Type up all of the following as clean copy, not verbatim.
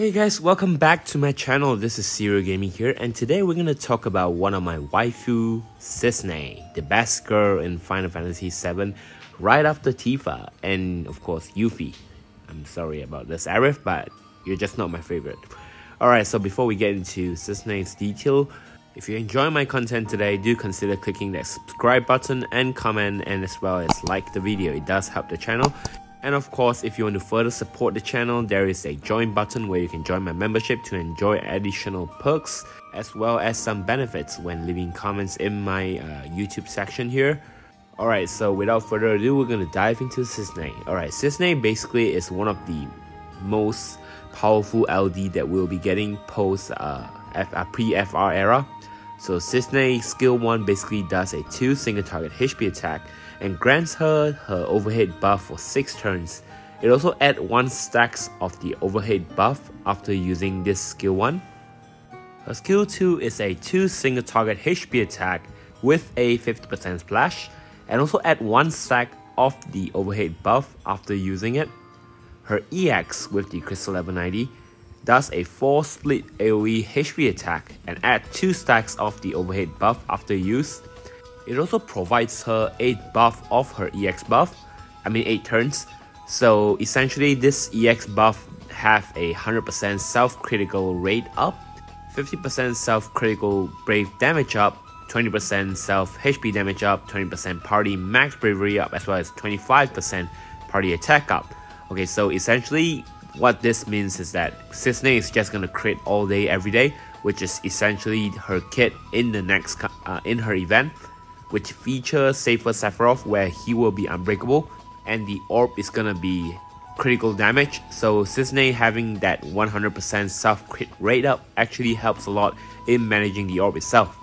Hey guys, welcome back to my channel. This is Serial Gaming here, and today we're gonna talk about one of my waifu, Cissnei, the best girl in Final Fantasy VII, right after Tifa, and of course Yuffie. I'm sorry about this, Arif, but you're just not my favorite. Alright, so before we get into Cissnei's detail, if you enjoy my content today, do consider clicking that subscribe button and comment, and as well as like the video. It does help the channel. And of course, if you want to further support the channel, there is a join button where you can join my membership to enjoy additional perks as well as some benefits when leaving comments in my YouTube section here. Alright, so without further ado, we're going to dive into Cissnei. Alright, Cissnei basically is one of the most powerful LD that we'll be getting post pre-FR era. So Cissnei skill 1 basically does a 2 single target HP attack and grants her overhead buff for 6 turns. It also adds 1 stack of the overhead buff after using this skill 1. Her skill 2 is a 2 single target HP attack with a 50% splash and also add 1 stack of the overhead buff after using it. Her EX with the crystal level 90 does a 4 split AoE HP attack and add 2 stacks of the overhead buff after use. It also provides her 8 buff of her EX buff, 8 turns. So essentially this EX buff have a 100% self-critical rate up, 50% self-critical brave damage up, 20% self HP damage up, 20% party max bravery up, as well as 25% party attack up. Okay, so essentially what this means is that Cissnei is just gonna crit all day every day, which is essentially her kit in the next in her event, which features Safer Sephiroth, where he will be unbreakable and the orb is gonna be critical damage. So Cissnei having that 100% self crit rate up actually helps a lot in managing the orb itself.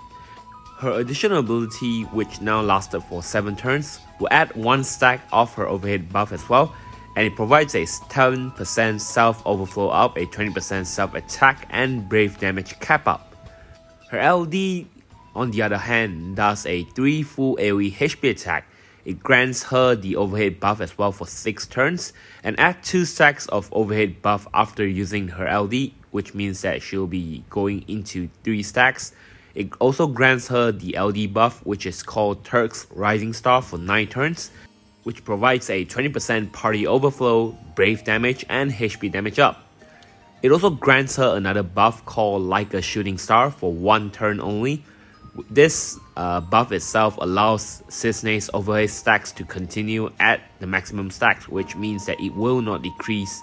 Her additional ability, which now lasted for 7 turns, will add 1 stack of her overhead buff as well, and it provides a 10% self overflow up, a 20% self attack and brave damage cap up. Her LD, on the other hand, does a 3 full AoE HP attack. It grants her the overhead buff as well for 6 turns and adds 2 stacks of overhead buff after using her LD, which means that she'll be going into 3 stacks. It also grants her the LD buff, which is called Turk's Rising Star, for 9 turns, which provides a 20% party overflow, brave damage and HP damage up. It also grants her another buff called Like a Shooting Star for 1 turn only. This buff itself allows Cissnei's overhead stacks to continue at the maximum stacks, which means that it will not decrease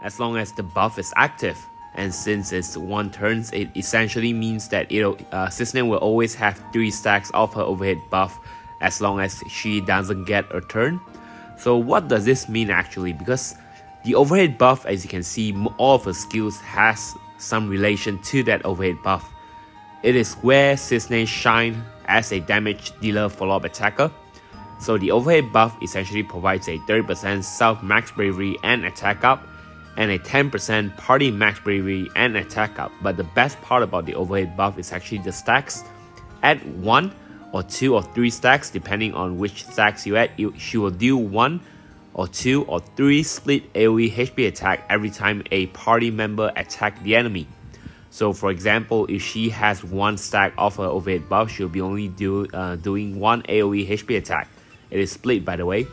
as long as the buff is active. And since it's 1 turn, it essentially means that Cissnei will always have 3 stacks of her overhead buff as long as she doesn't get a turn. So what does this mean actually? Because the overhead buff, as you can see, all of her skills has some relation to that overhead buff. It is where Cissnei shine as a damage dealer follow-up attacker. So the overhead buff essentially provides a 30% self max bravery and attack up, and a 10% party max bravery and attack up. But the best part about the overhead buff is actually the stacks. Add 1 or 2 or 3 stacks depending on which stacks you add. She will do 1 or 2 or 3 split AoE HP attack every time a party member attack the enemy. So for example, if she has 1 stack of her overhead buff, she'll be only doing 1 AoE HP attack. It is split, by the way.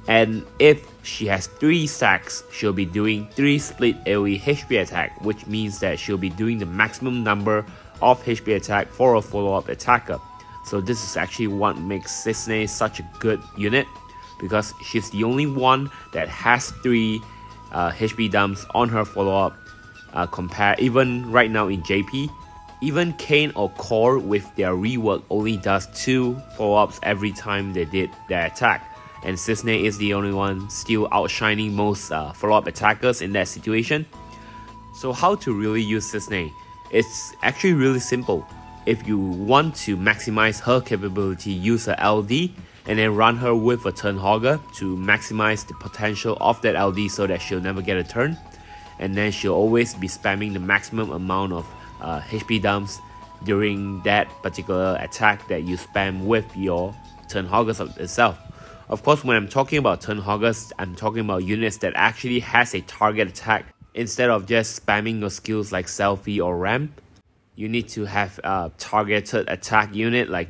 And if she has 3 stacks, she'll be doing 3 split AoE HP attack, which means that she'll be doing the maximum number of HP attack for a follow-up attacker. So this is actually what makes Cissnei such a good unit, because she's the only one that has 3 HP dumps on her follow-up. Compare even right now in JP, even Kane or Core with their rework only does 2 follow-ups every time they did their attack, and Cissnei is the only one still outshining most follow-up attackers in that situation. So how to really use Cissnei? It's actually really simple. If you want to maximize her capability, use her LD and then run her with a turn hogger to maximize the potential of that LD so that she'll never get a turn. And then she'll always be spamming the maximum amount of HP dumps during that particular attack that you spam with your turn hoggers itself. Of course, when I'm talking about turn hoggers, I'm talking about units that actually has a target attack Instead of just spamming your skills like selfie or ramp, you need to have a targeted attack unit like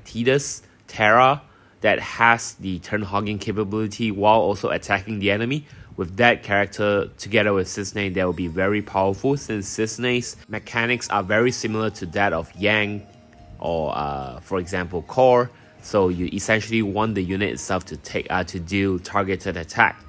Terra that has the turn hogging capability while also attacking the enemy. With that character together with Cissnei, that will be very powerful, since Cissnei's mechanics are very similar to that of Yang or for example Core. So you essentially want the unit itself to deal targeted attack.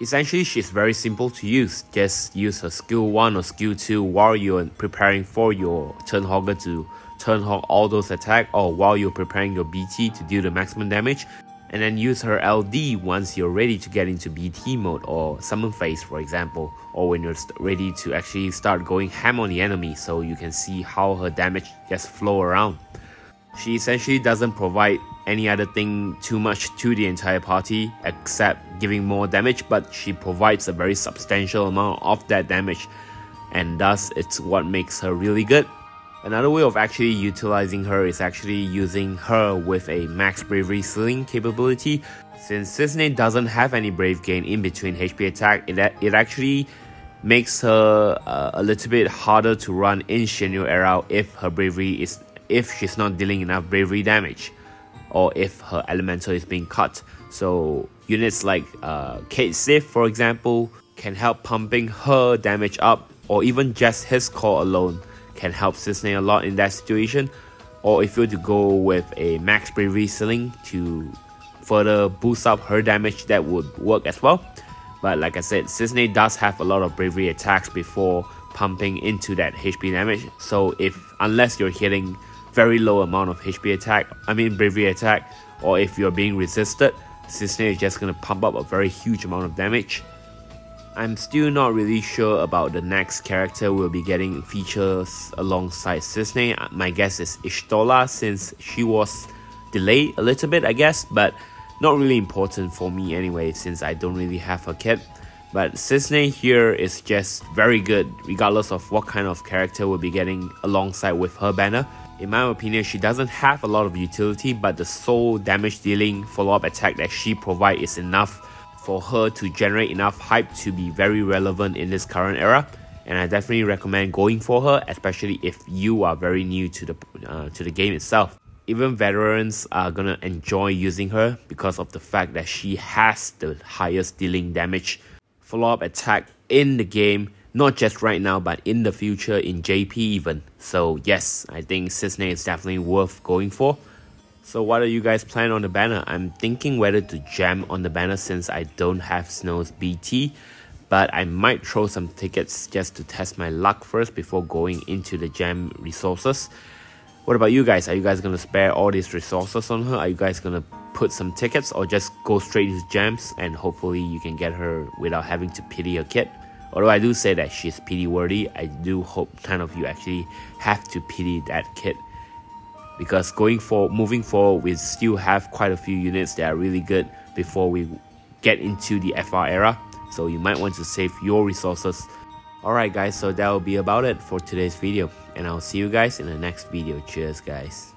Essentially, she's very simple to use. Just use her skill 1 or skill 2 while you're preparing for your turn hogger to turn hog all those attacks, or while you're preparing your BT to deal the maximum damage, and then use her LD once you're ready to get into BT mode or summon phase, for example, or when you're ready to actually start going ham on the enemy, so you can see how her damage just flow around. She essentially doesn't provide any other thing too much to the entire party except giving more damage, but she provides a very substantial amount of that damage, and thus it's what makes her really good. Another way of actually utilizing her is actually using her with a max bravery ceiling capability. Since Cissnei doesn't have any brave gain in between HP attack, it actually makes her a little bit harder to run in Shinryu era if she's not dealing enough bravery damage, or if her elemental is being cut. So units like Kate Sith, for example, can help pumping her damage up, or even just his core alone can help Cissnei a lot in that situation. Or if you were to go with a max bravery ceiling to further boost up her damage, that would work as well. But like I said, Cissnei does have a lot of bravery attacks before pumping into that HP damage. So unless you're hitting very low amount of bravery attack, or if you're being resisted, Cissnei is just gonna pump up a very huge amount of damage. I'm still not really sure about the next character we'll be getting features alongside Cissnei. My guess is Y'shtola, since she was delayed a little bit, I guess, but not really important for me anyway, since I don't really have her kit. But Cissnei here is just very good regardless of what kind of character we'll be getting alongside with her banner. In my opinion, she doesn't have a lot of utility, but the soul damage dealing follow-up attack that she provides is enough for her to generate enough hype to be very relevant in this current era. And I definitely recommend going for her, especially if you are very new to the game itself. Even veterans are gonna enjoy using her because of the fact that she has the highest dealing damage follow-up attack in the game, not just right now, but in the future, in JP even. So yes, I think Cissnei is definitely worth going for. So what are you guys planning on the banner? I'm thinking whether to jam on the banner since I don't have Snow's BT, but I might throw some tickets just to test my luck first before going into the jam resources. What about you guys? Are you guys going to spare all these resources on her? Are you guys going to put some tickets, or just go straight to jams and hopefully you can get her without having to pity her kit? Although I do say that she's pity worthy, I do hope none of you actually have to pity that kit, because moving forward, we still have quite a few units that are really good before we get into the FR era, so you might want to save your resources. Alright guys, so that will be about it for today's video, and I'll see you guys in the next video. Cheers guys.